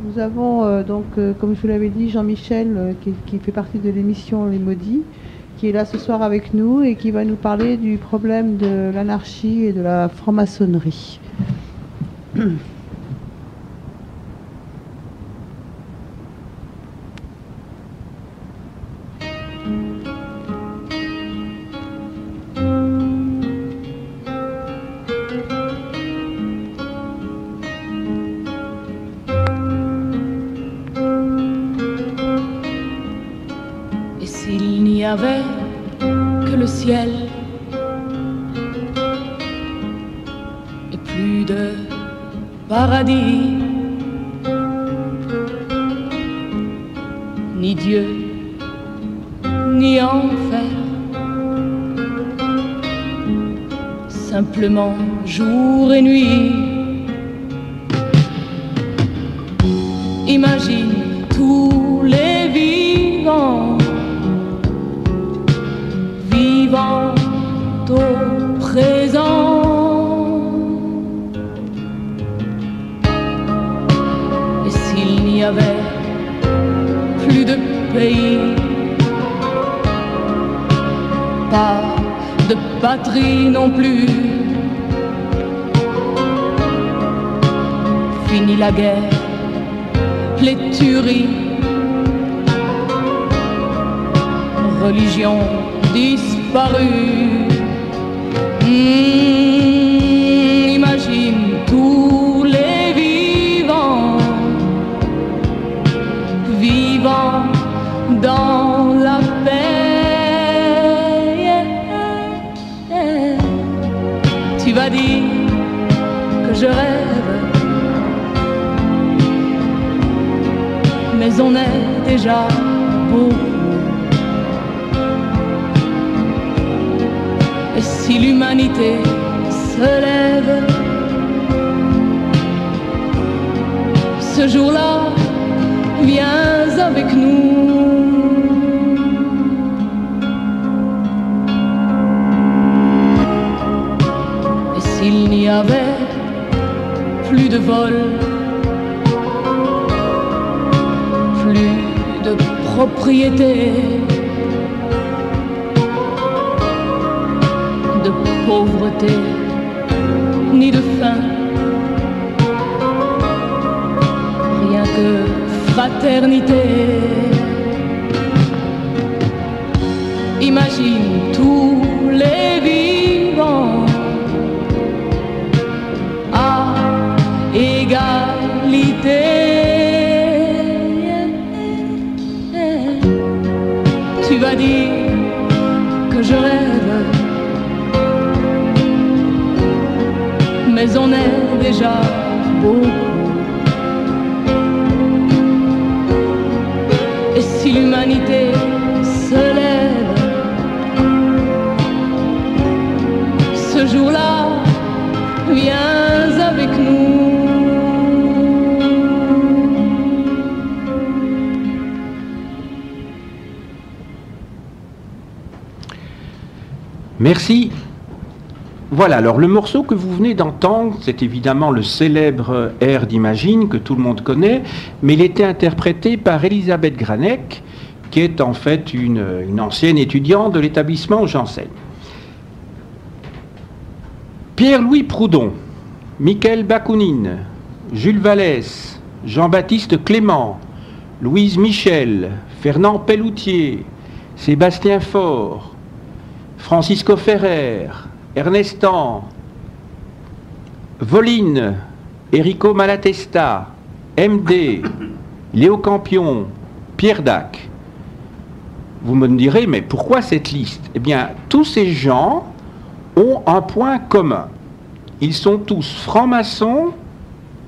Nous avons comme je vous l'avais dit, Jean-Michel, qui fait partie de l'émission Les Maudits, qui est là ce soir avec nous et qui va nous parler du problème de l'anarchie et de la franc-maçonnerie. Avait que le ciel et plus de paradis, ni Dieu, ni enfer, simplement jour et nuit. Imagine tous les vivants au présent. Et s'il n'y avait plus de pays, pas de patrie non plus, fini la guerre, les tueries, religion disparu. Imagine tous les vivants, vivant dans la paix. Tu vas dire que je rêve, mais on est déjà beaucoup. Et si l'humanité se lève, ce jour-là, viens avec nous. Et s'il n'y avait plus de vol, plus de propriété, de pauvreté, ni de faim, rien que fraternité. Imagine tous les vivants à égalité. Tu vas dire que je rêve, mais on est déjà beaucoup. Et si l'humanité se lève, ce jour-là, viens avec nous. Merci. Voilà, alors le morceau que vous venez d'entendre, c'est évidemment le célèbre air d'Imagine que tout le monde connaît, mais il était interprété par Elisabeth Granec, qui est en fait une ancienne étudiante de l'établissement où j'enseigne. Pierre-Louis Proudhon, Michael Bakounine, Jules Vallès, Jean-Baptiste Clément, Louise Michel, Fernand Pelloutier, Sébastien Faure, Francisco Ferrer, Ernestan, Voline, Enrico Malatesta, MD, Léo Campion, Pierre Dac. Vous me direz, mais pourquoi cette liste? Eh bien, tous ces gens ont un point commun. Ils sont tous francs-maçons,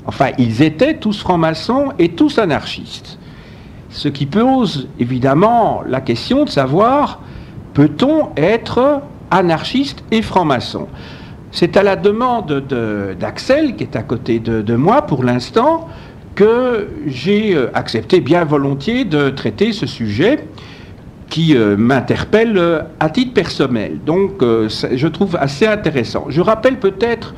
enfin, ils étaient tous francs-maçons et tous anarchistes. Ce qui pose évidemment la question de savoir, peut-on être anarchiste et franc-maçon? C'est à la demande d'Axel, qui est à côté de moi pour l'instant, que j'ai accepté bien volontiers de traiter ce sujet qui m'interpelle à titre personnel. Donc, je trouve assez intéressant. Je rappelle peut-être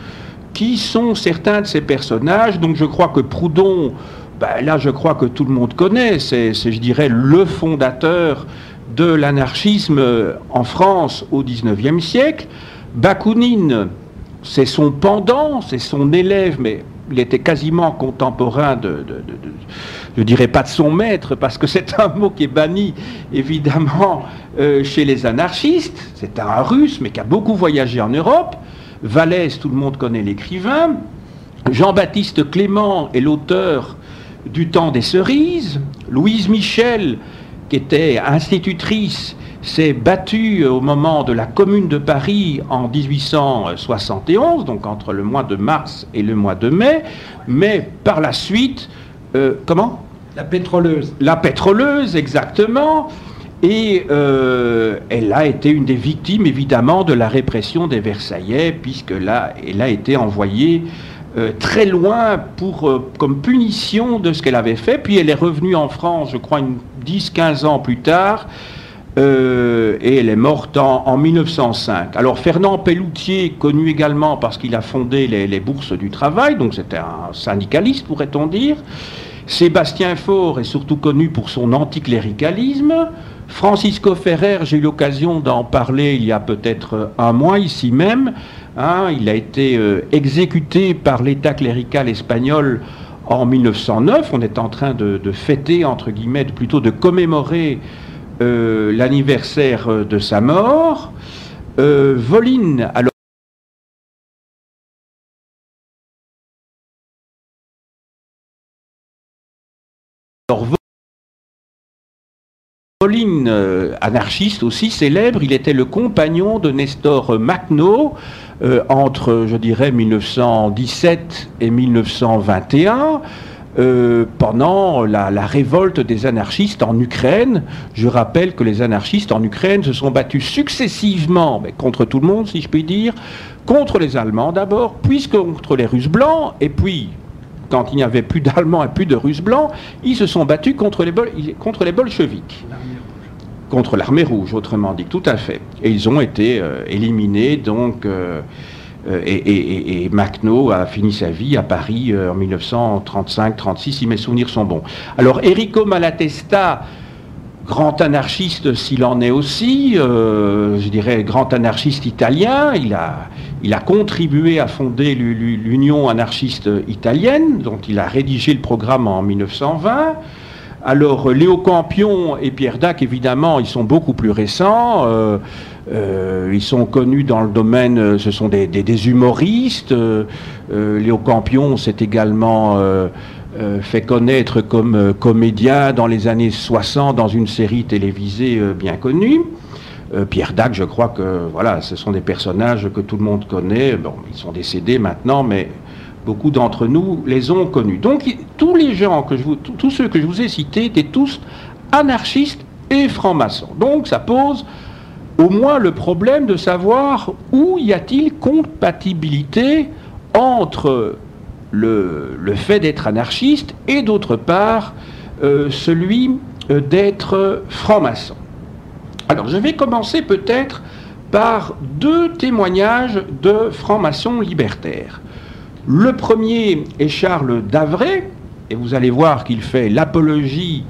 qui sont certains de ces personnages. Donc, je crois que Proudhon, ben là je crois que tout le monde connaît, c'est je dirais le fondateur de l'anarchisme en France au XIXe siècle. Bakounine, c'est son pendant, c'est son élève, mais il était quasiment contemporain je dirais pas de son maître, parce que c'est un mot qui est banni, évidemment, chez les anarchistes. C'est un Russe, mais qui a beaucoup voyagé en Europe. Vallès, tout le monde connaît l'écrivain. Jean-Baptiste Clément est l'auteur du Temps des cerises. Louise Michel, qui était institutrice, s'est battue au moment de la Commune de Paris en 1871, donc entre le mois de mars et le mois de mai, mais par la suite, comment ? La pétroleuse. La pétroleuse, exactement, et elle a été une des victimes, évidemment, de la répression des Versaillais, puisque là, elle a été envoyée très loin comme punition de ce qu'elle avait fait, puis elle est revenue en France, je crois, 10-15 ans plus tard, et elle est morte en 1905. Alors Fernand Pelloutier, connu également parce qu'il a fondé les bourses du travail, donc c'était un syndicaliste, pourrait-on dire. Sébastien Faure est surtout connu pour son anticléricalisme. Francisco Ferrer, j'ai eu l'occasion d'en parler il y a peut-être un mois ici même. Il a été exécuté par l'État clérical espagnol en 1909. On est en train de fêter, entre guillemets, plutôt de commémorer l'anniversaire de sa mort. Voline, alors Voline, anarchiste aussi célèbre, il était le compagnon de Nestor Makhno entre, je dirais, 1917 et 1921. Pendant la révolte des anarchistes en Ukraine. Je rappelle que les anarchistes en Ukraine se sont battus successivement, mais contre tout le monde, si je puis dire, contre les Allemands d'abord, puis contre les Russes blancs, et puis, quand il n'y avait plus d'Allemands et plus de Russes blancs, ils se sont battus contre les bolcheviks. Contre l'armée rouge, autrement dit, tout à fait. Et ils ont été éliminés, donc... Et Makhno a fini sa vie à Paris en 1935-36, si mes souvenirs sont bons. Alors Enrico Malatesta, grand anarchiste s'il en est aussi, je dirais grand anarchiste italien, il a contribué à fonder l'Union anarchiste italienne, dont il a rédigé le programme en 1920. Alors Léo Campion et Pierre Dac, évidemment, ils sont beaucoup plus récents. Ils sont connus dans le domaine, ce sont des humoristes. Léo Campion s'est également fait connaître comme comédien dans les années 60 dans une série télévisée bien connue. Pierre Dac, je crois que voilà, ce sont des personnages que tout le monde connaît. Bon, ils sont décédés maintenant, mais beaucoup d'entre nous les ont connus. Donc tous les gens tous ceux que je vous ai cités étaient tous anarchistes et francs-maçons. Donc ça pose au moins le problème de savoir où y a-t-il compatibilité entre le fait d'être anarchiste et d'autre part celui d'être franc-maçon. Alors je vais commencer peut-être par deux témoignages de francs-maçons libertaires. Le premier est Charles Davray, et vous allez voir qu'il fait l'apologie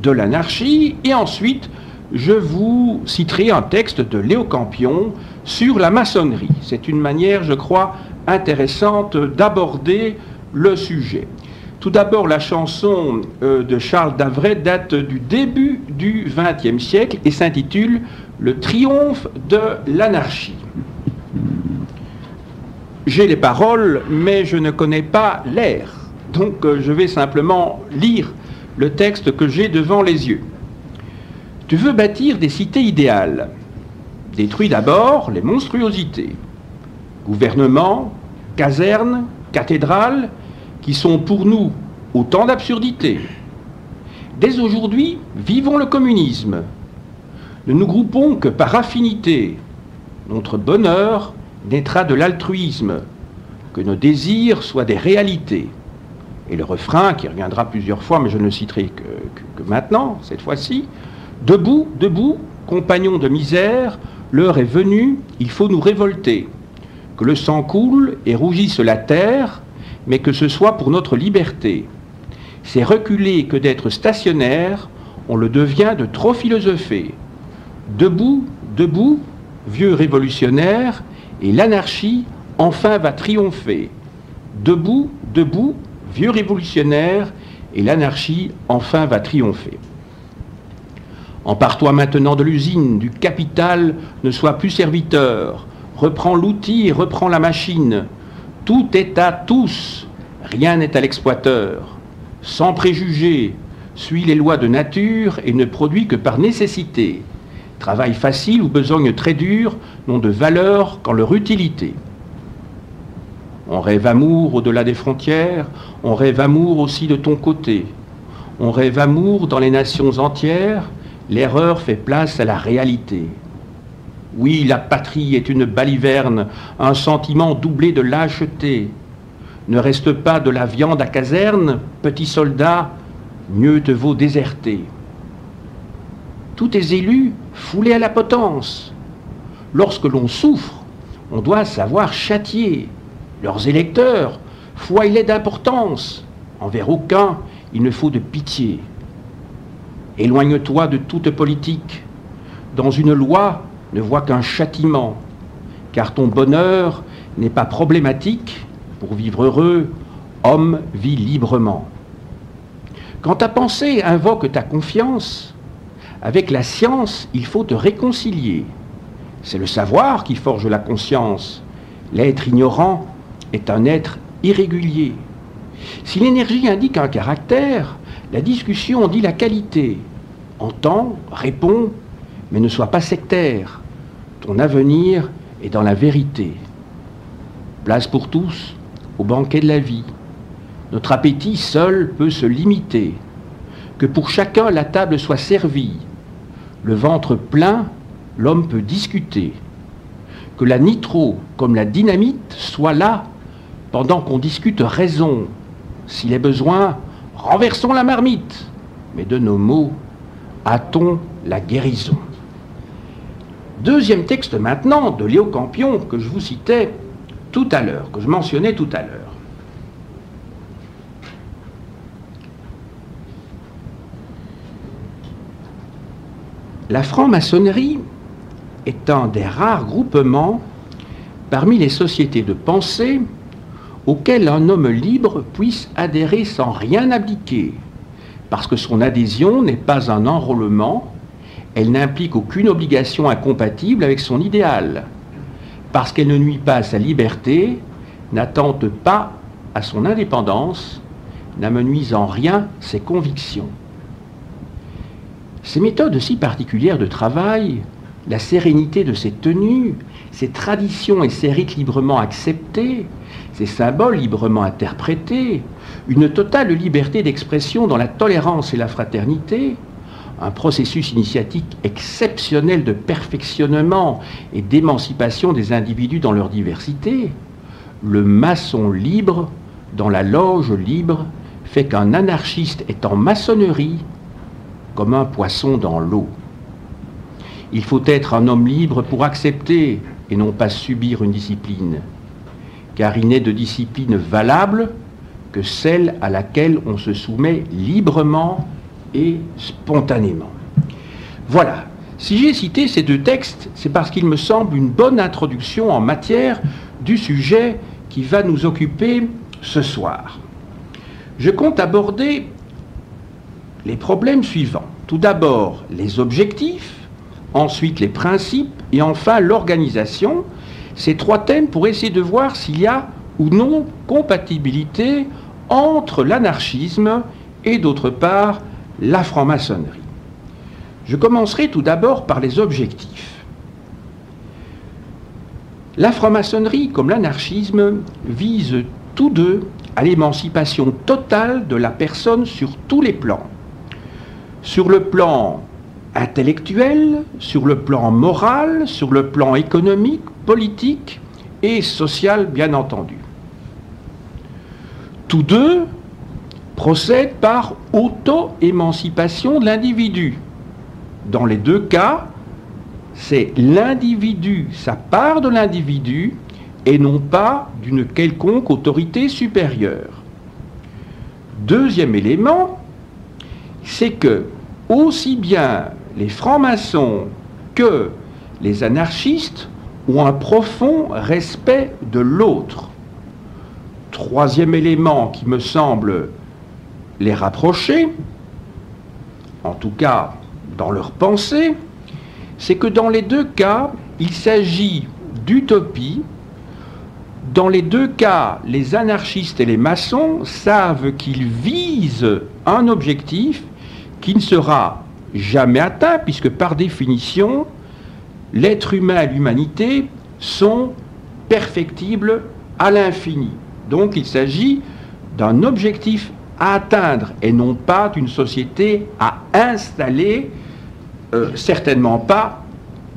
de l'anarchie, et ensuite je vous citerai un texte de Léo Campion sur la maçonnerie. C'est une manière, je crois, intéressante d'aborder le sujet. Tout d'abord, la chanson de Charles Davray date du début du XXe siècle et s'intitule « Le triomphe de l'anarchie ». J'ai les paroles, mais je ne connais pas l'air. Donc je vais simplement lire le texte que j'ai devant les yeux. Tu veux bâtir des cités idéales. Détruis d'abord les monstruosités. Gouvernements, casernes, cathédrales, qui sont pour nous autant d'absurdités. Dès aujourd'hui, vivons le communisme. Ne nous groupons que par affinité. Notre bonheur naîtra de l'altruisme, que nos désirs soient des réalités. Et le refrain, qui reviendra plusieurs fois, mais je ne le citerai que maintenant, cette fois-ci. Debout, debout, compagnons de misère, l'heure est venue, il faut nous révolter. Que le sang coule et rougisse la terre, mais que ce soit pour notre liberté. c'est reculer que d'être stationnaire, on le devient de trop philosopher. Debout, debout, vieux révolutionnaire, et l'anarchie enfin va triompher. Debout, debout, vieux révolutionnaire, et l'anarchie enfin va triompher. Empare-toi maintenant de l'usine, du capital, ne sois plus serviteur. Reprends l'outil et reprends la machine. Tout est à tous, rien n'est à l'exploiteur. Sans préjugés, suis les lois de nature et ne produis que par nécessité. Travail facile ou besogne très dure n'ont de valeur qu'en leur utilité. On rêve amour au-delà des frontières, on rêve amour aussi de ton côté. On rêve amour dans les nations entières, l'erreur fait place à la réalité. Oui, la patrie est une baliverne, un sentiment doublé de lâcheté. Ne reste pas de la viande à caserne, petit soldat, mieux te vaut déserter. Tous tes élus, foulés à la potence. Lorsque l'on souffre, on doit savoir châtier. Leurs électeurs, foie-les d'importance. Envers aucun, il ne faut de pitié. Éloigne-toi de toute politique. Dans une loi, ne vois qu'un châtiment, car ton bonheur n'est pas problématique. Pour vivre heureux, homme vit librement. Quand ta pensée invoque ta confiance, avec la science, il faut te réconcilier. C'est le savoir qui forge la conscience. L'être ignorant est un être irrégulier. Si l'énergie indique un caractère, la discussion en dit la qualité. Entends, réponds, mais ne sois pas sectaire. Ton avenir est dans la vérité. Place pour tous au banquet de la vie. Notre appétit seul peut se limiter. Que pour chacun la table soit servie. Le ventre plein, l'homme peut discuter. Que la nitro comme la dynamite soit là pendant qu'on discute raison. S'il est besoin, renversons la marmite. Mais de nos mots, a-t-on la guérison? Deuxième texte maintenant de Léo Campion que je vous citais tout à l'heure, que je mentionnais tout à l'heure. La franc-maçonnerie est un des rares groupements parmi les sociétés de pensée auxquelles un homme libre puisse adhérer sans rien abdiquer, parce que son adhésion n'est pas un enrôlement, elle n'implique aucune obligation incompatible avec son idéal, parce qu'elle ne nuit pas à sa liberté, n'attente pas à son indépendance, n'amenuise en rien ses convictions. Ces méthodes si particulières de travail, la sérénité de ses tenues, ses traditions et ses rites librement acceptés, ses symboles librement interprétés, une totale liberté d'expression dans la tolérance et la fraternité, un processus initiatique exceptionnel de perfectionnement et d'émancipation des individus dans leur diversité, le maçon libre, dans la loge libre, fait qu'un anarchiste est en maçonnerie comme un poisson dans l'eau. Il faut être un homme libre pour accepter et non pas subir une discipline, car il n'est de discipline valable que celle à laquelle on se soumet librement et spontanément. Voilà. Si j'ai cité ces deux textes, c'est parce qu'il me semble une bonne introduction en matière du sujet qui va nous occuper ce soir. Je compte aborder les problèmes suivants. Tout d'abord, les objectifs, ensuite les principes et enfin l'organisation. Ces trois thèmes pour essayer de voir s'il y a ou non compatibilité entre l'anarchisme et d'autre part la franc-maçonnerie. Je commencerai tout d'abord par les objectifs. La franc-maçonnerie comme l'anarchisme visent tous deux à l'émancipation totale de la personne sur tous les plans. Sur le plan intellectuel, sur le plan moral, sur le plan économique, politique et social, bien entendu. Tous deux procèdent par auto-émancipation de l'individu. Dans les deux cas, c'est l'individu, ça part de l'individu et non pas d'une quelconque autorité supérieure. Deuxième élément, c'est que aussi bien les francs-maçons que les anarchistes ont un profond respect de l'autre. Troisième élément qui me semble les rapprocher, en tout cas dans leur pensée, c'est que dans les deux cas, il s'agit d'utopie. Dans les deux cas, les anarchistes et les maçons savent qu'ils visent un objectif qui ne sera jamais atteint, puisque par définition, l'être humain et l'humanité sont perfectibles à l'infini. Donc il s'agit d'un objectif à atteindre et non pas d'une société à installer, certainement pas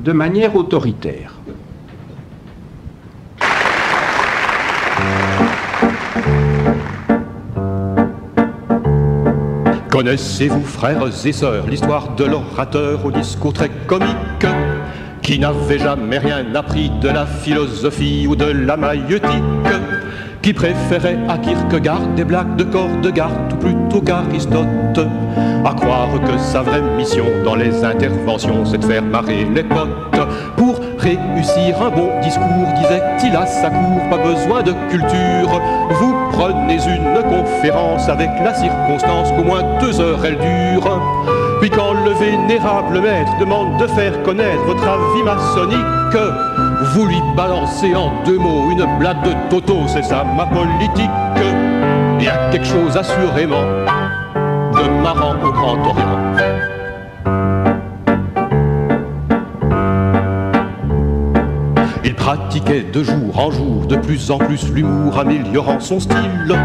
de manière autoritaire. Connaissez-vous, frères et sœurs, l'histoire de l'orateur au discours très comique, qui n'avait jamais rien appris de la philosophie ou de la maïeutique, qui préférait à Kierkegaard des blagues de Kierkegaard ou plutôt qu'Aristote, à croire que sa vraie mission dans les interventions c'est de faire marrer les potes. Pour réussir un bon discours, disait-il à sa cour, pas besoin de culture, vous prenez une conférence avec la circonstance qu'au moins 2 heures elle dure. Puis quand le vénérable maître demande de faire connaître votre avis maçonnique, vous lui balancez en 2 mots une blague de Toto, c'est ça ma politique. Il y a quelque chose assurément de marrant au Grand Orient. Il pratiquait de jour en jour de plus en plus l'humour, améliorant son style,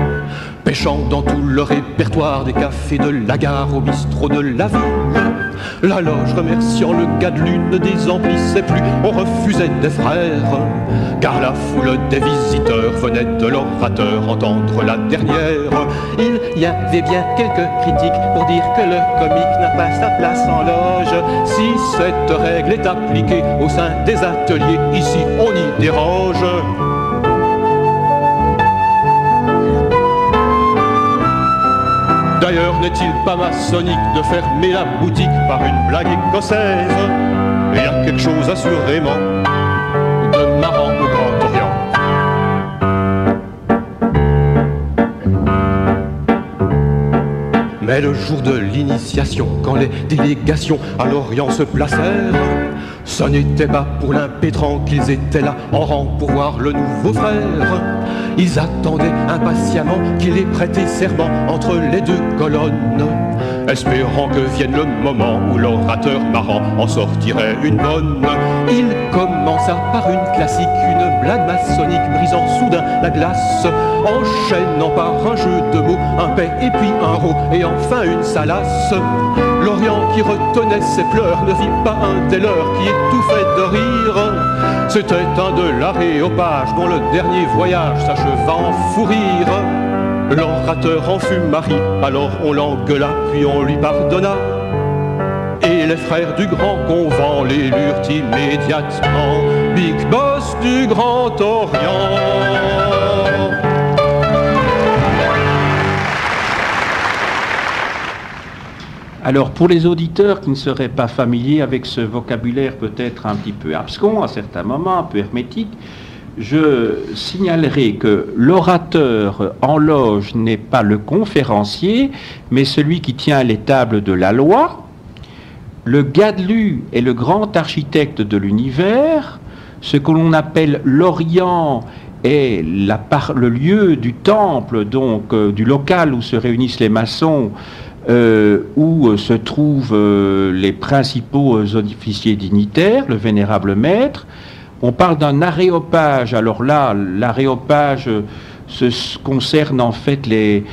pêchant dans tout le répertoire des cafés de la gare au bistrot de la ville. La loge remerciant le gars de lune ne désemplissait plus, on refusait des frères, car la foule des visiteurs venait de l'orateur entendre la dernière. Il y avait bien quelques critiques pour dire que le comique n'a pas sa place en loge. Si cette règle est appliquée au sein des ateliers, ici on y déroge. D'ailleurs, n'est-il pas maçonnique de fermer la boutique par une blague écossaise? Il y a quelque chose assurément de marrant au Grand Orient. Mais le jour de l'initiation, quand les délégations à l'Orient se placèrent, ce n'était pas pour l'impétrant qu'ils étaient là en rang pour voir le nouveau frère. Ils attendaient impatiemment qu'il ait prêté serment entre les 2 colonnes, espérant que vienne le moment où l'orateur marrant en sortirait une bonne. Il commença par une classique, une blague maçonnique brisant soudain la glace, enchaînant par un jeu de mots, un paix et puis un rot, et enfin une salace. L'Orient qui retenait ses pleurs ne vit pas un des leurs qui étouffait de rire. C'était un de l'Aréopage dont le dernier voyage s'acheva en fou rire. L'orateur en fut mari, alors on l'engueula, puis on lui pardonna. Et les frères du grand convent l'élurent immédiatement Big Boss du Grand Orient. Alors, pour les auditeurs qui ne seraient pas familiers avec ce vocabulaire peut-être un petit peu abscon, à certains moments, un peu hermétique, je signalerai que l'orateur en loge n'est pas le conférencier, mais celui qui tient les tables de la loi. Le gadelu est le grand architecte de l'univers. Ce que l'on appelle l'Orient est le lieu du temple, donc du local où se réunissent les maçons, où se trouvent les principaux officiers dignitaires, le vénérable maître. On parle d'un aréopage. Alors là, l'aréopage concerne en fait des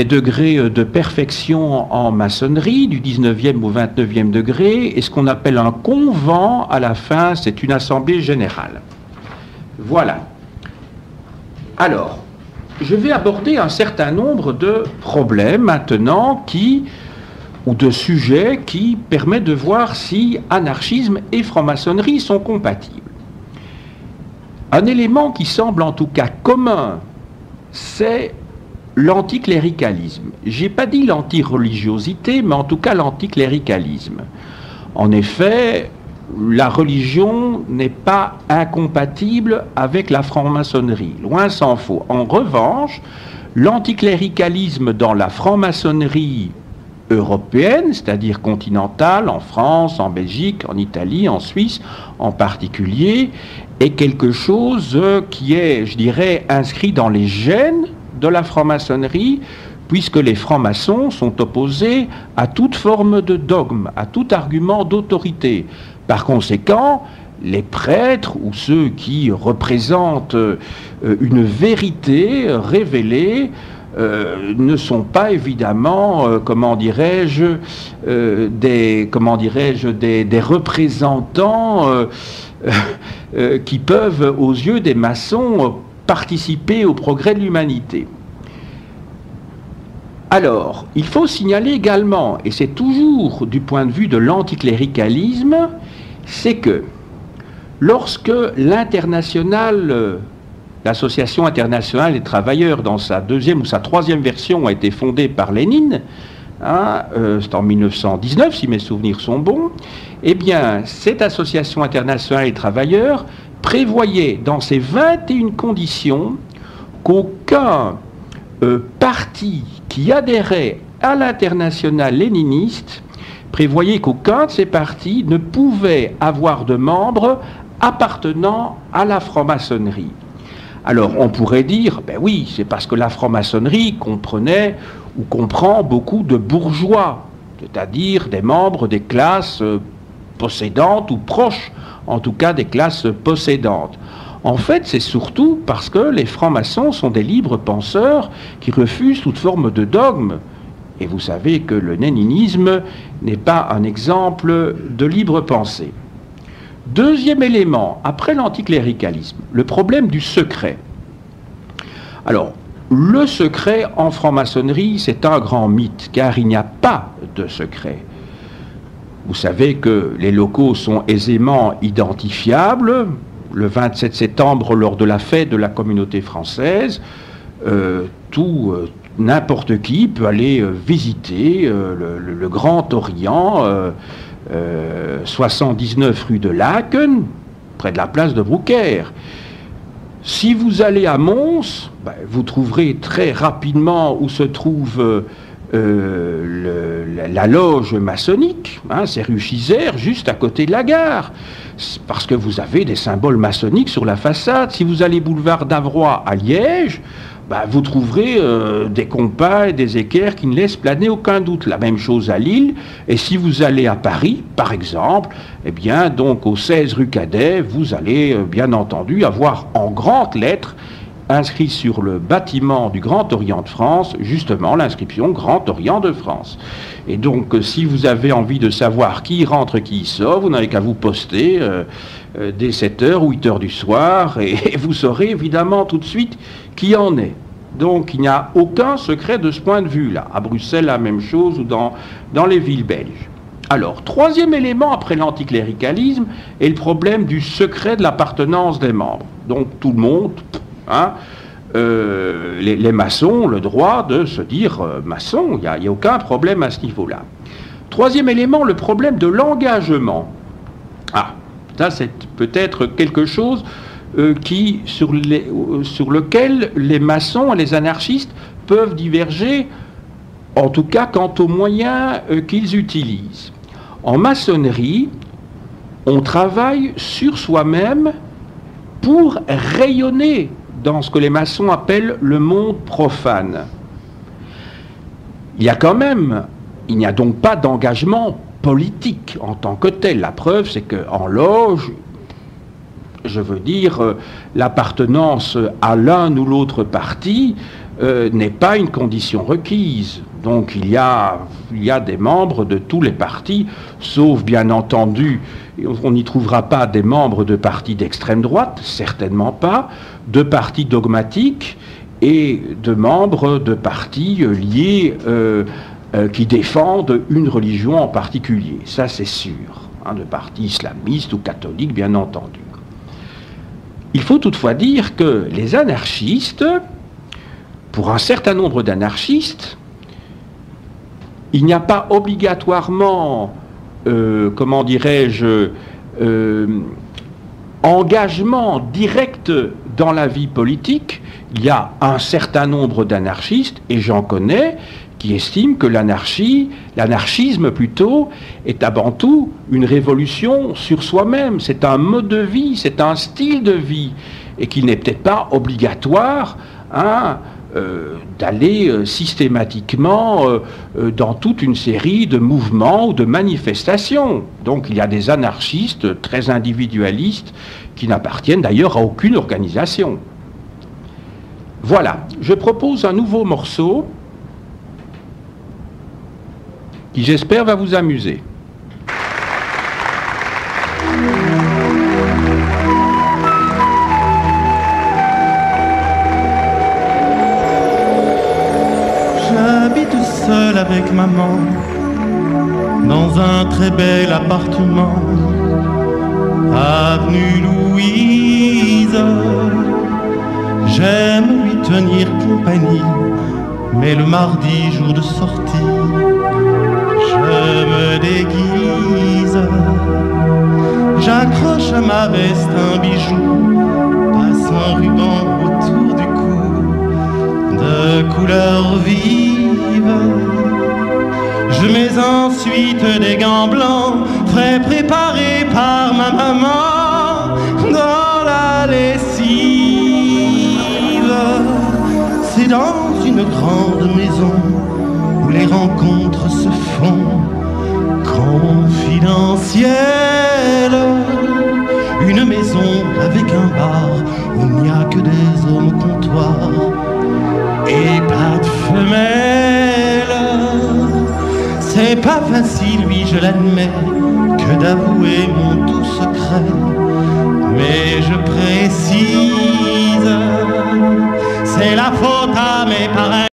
degrés de perfection en maçonnerie, du 19e au 29e degré, et ce qu'on appelle un convent, à la fin, c'est une assemblée générale. Voilà. Alors, je vais aborder un certain nombre de problèmes maintenant ou de sujets qui permettent de voir si anarchisme et franc-maçonnerie sont compatibles. Un élément qui semble en tout cas commun, c'est l'anticléricalisme. J'ai pas dit l'antireligiosité, mais en tout cas l'anticléricalisme. En effet, la religion n'est pas incompatible avec la franc-maçonnerie, loin s'en faut. En revanche, l'anticléricalisme dans la franc-maçonnerie européenne, c'est-à-dire continentale, en France, en Belgique, en Italie, en Suisse en particulier, est quelque chose qui est, je dirais, inscrit dans les gènes de la franc-maçonnerie, puisque les francs-maçons sont opposés à toute forme de dogme, à tout argument d'autorité. Par conséquent, les prêtres ou ceux qui représentent une vérité révélée ne sont pas évidemment, des représentants qui peuvent, aux yeux des maçons, participer au progrès de l'humanité. Alors, il faut signaler également, et c'est toujours du point de vue de l'anticléricalisme, c'est que lorsque l'Association internationale des travailleurs, dans sa deuxième ou sa troisième version, a été fondée par Lénine, c'est en 1919 si mes souvenirs sont bons, eh bien, cette Association internationale des travailleurs prévoyait dans ses 21 conditions qu'aucun parti qui adhérait à l'internationale léniniste prévoyait qu'aucun de ces partis ne pouvait avoir de membres appartenant à la franc-maçonnerie. Alors on pourrait dire, ben oui, c'est parce que la franc-maçonnerie comprenait ou comprend beaucoup de bourgeois, c'est-à-dire des membres des classes possédantes ou proches, en tout cas des classes possédantes. En fait, c'est surtout parce que les francs-maçons sont des libres penseurs qui refusent toute forme de dogme. Et vous savez que le léninisme n'est pas un exemple de libre pensée. Deuxième élément, après l'anticléricalisme, le problème du secret. Alors, le secret en franc-maçonnerie, c'est un grand mythe, car il n'y a pas de secret. Vous savez que les locaux sont aisément identifiables. Le 27 septembre, lors de la fête de la communauté française, n'importe qui peut aller visiter le Grand Orient, 79 rue de Laeken, près de la place de Brouckère. Si vous allez à Mons, vous trouverez très rapidement où se trouve la loge maçonnique, c'est rue Chisère, juste à côté de la gare, parce que vous avez des symboles maçonniques sur la façade. Si vous allez boulevard d'Avroy à Liège, vous trouverez des compas et des équerres qui ne laissent planer aucun doute. La même chose à Lille. Et si vous allez à Paris, par exemple, eh bien, donc au 16 rue Cadet, vous allez bien entendu avoir en grandes lettres inscrit sur le bâtiment du Grand Orient de France, justement l'inscription Grand Orient de France. Et donc, si vous avez envie de savoir qui rentre, qui sort, vous n'avez qu'à vous poster dès 7h ou 8h du soir, et vous saurez évidemment tout de suite qui en est. Donc, il n'y a aucun secret de ce point de vue-là. À Bruxelles, la même chose, ou dans les villes belges. Alors, troisième élément après l'anticléricalisme est le problème du secret de l'appartenance des membres. Donc, tout le monde... les maçons ont le droit de se dire maçon, il n'y a aucun problème à ce niveau-là. Troisième élément, le problème de l'engagement. Ça c'est peut-être quelque chose sur lequel les maçons et les anarchistes peuvent diverger, en tout cas quant aux moyens qu'ils utilisent. En maçonnerie, on travaille sur soi-même pour rayonner dans ce que les maçons appellent le monde profane. Il n'y a donc pas d'engagement politique en tant que tel. La preuve, c'est qu'en loge, je veux dire, l'appartenance à l'un ou l'autre parti n'est pas une condition requise. Donc il y a des membres de tous les partis, sauf bien entendu, on n'y trouvera pas des membres de partis d'extrême droite, certainement pas, de partis dogmatiques et de membres de partis liés qui défendent une religion en particulier. Ça c'est sûr, de partis islamistes ou catholiques bien entendu. Il faut toutefois dire que les anarchistes pour un certain nombre d'anarchistes, il n'y a pas obligatoirement, comment dirais-je, engagement direct dans la vie politique. Il y a un certain nombre d'anarchistes, et j'en connais, qui estiment que l'anarchisme plutôt, est avant tout une révolution sur soi-même. C'est un mode de vie, c'est un style de vie, et qu'il n'est peut-être pas obligatoire d'aller systématiquement dans toute une série de mouvements ou de manifestations. Donc il y a des anarchistes très individualistes qui n'appartiennent d'ailleurs à aucune organisation. Voilà, je propose un nouveau morceau qui, j'espère, va vous amuser. J'habite seul avec maman dans un très bel appartement, avenue Louise. J'aime lui tenir compagnie, mais le mardi, jour de sortie, je me déguise. J'accroche à ma veste un bijou, passe un ruban autour du cou, de couleur vive. Je mets ensuite des gants blancs, frais préparés par ma maman, dans la lessive. C'est dans une grande maison où les rencontres se font confidentielles. Une maison avec un bar où il n'y a que des hommes au comptoir et pas de femelles. C'est pas facile, oui je l'admets, que d'avouer mon tout secret, mais je précise, c'est la faute à mes parents.